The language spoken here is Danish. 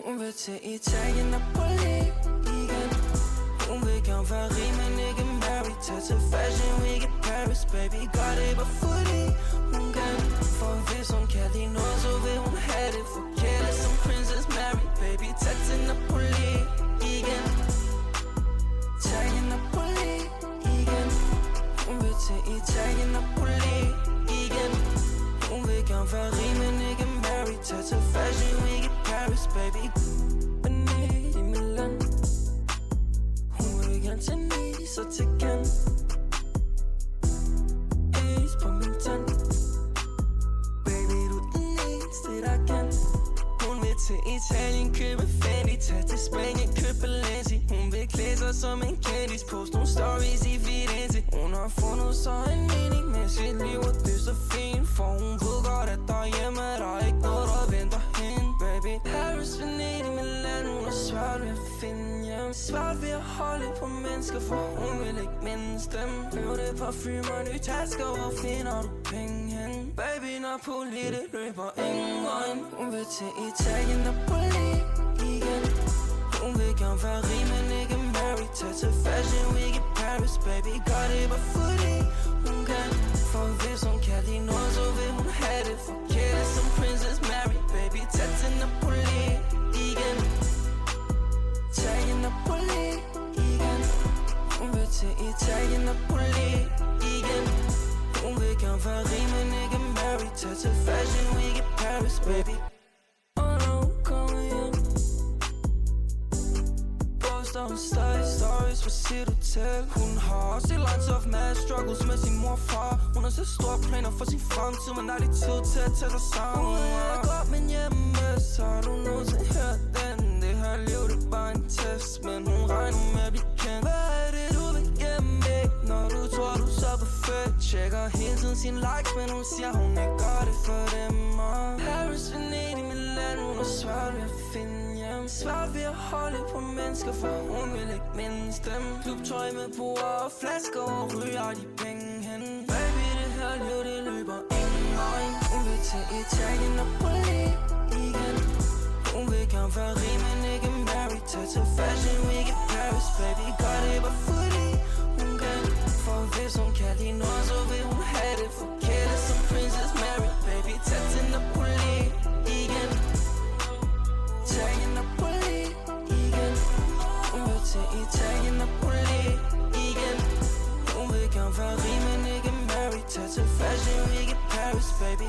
Hun vil til Italien, Napoli igen. Hun vil gerne være rig, men ikke married. Tag til Fashion Week i Paris, baby. Gør det bare fordi hun kan. For hvis hun kan lide noget, så vil hun have det. Forkert som Princess Mary, baby. Tag til Napoli igen. Italien, Napoli igen. Hun vil til Italien, Napoli igen. Hun vil gerne være rig, men ikke married. Tag til Fashion Week i Paris, baby. Venedig, Milan. Hun vil gerne til Nice og til Cannes. Is på min tand. Baby, du er den eneste, der kan. Hun vil til Italien, købe Fendi. Tag til Spanien, købe Balenci. Hun vil klæde sig som en kendis. Post nogle stories i Firenze. Hun har fundet sig en mening med sit liv, og det er så fint. For hun ved godt, at derhjemme er der ikke noget, der venter hende, baby. Paris, Venedig, Milan. Hun har svært ved at finde hjem. Svært ved at holde på mennesker, for hun vil ikke mindes dem. Køb det parfume og nye tasker, hvor finder du penge hen? Baby, Napoli, det løber ingen vejen. Hun vil til Italien, Napoli igen. Hun vil gerne være rig, men ikke married. Tag til Fashion Week i Paris, baby. Gør det bare fordi hun kan. For hvis hun kan lide noget, så vil hun have det. Forkert som Princess Mary, baby. Tag til Napoli igen. Italien, Napoli igen. Hun vil til Italien, Napoli igen. Hun vil gerne være rig, men ikke married. Tag til Fashion Week i Paris, baby. Stories, hvad siger du til? Hun har også et langt of mad struggles med sin mor og far. Hun har så store planer for sin fremtid, men aldrig tid til at tage sig sammen. Hun er godt, men hjemme, så har du nogensinde hørt den? Det her liv, det er bare en test, men hun regner med at blive kendt. Hvad er det, du vil gemme væk, når du tror, du er så perfekt? Tjekker hele tiden sine likes, men hun siger, hun ikke gør det for dem. Paris, Venedig, Milan. Hun har svært ved at finde hjem. Svært ved at holde på mennesker, for hun vil ikke mindes dem. Klubtøj med bord og flasker, og ryger de penge hen. Baby, det her liv, det løber ingen vej. Hun vil til Italien, Napoli igen. Hun vil gerne være rig, men ikke married. Tag til Fashion Week i Paris, baby. Gør det bare fordi hun kan. For hvis hun kan lide noget, så vil hun have det. Forkert som Princess Mary, baby. Tag til Napoli igen. Italien, Napoli igen. Hun vil til Italien, Napoli igen. Hun vil gerne være rig, men ikke married. Tag til Fashion Week i Paris, baby.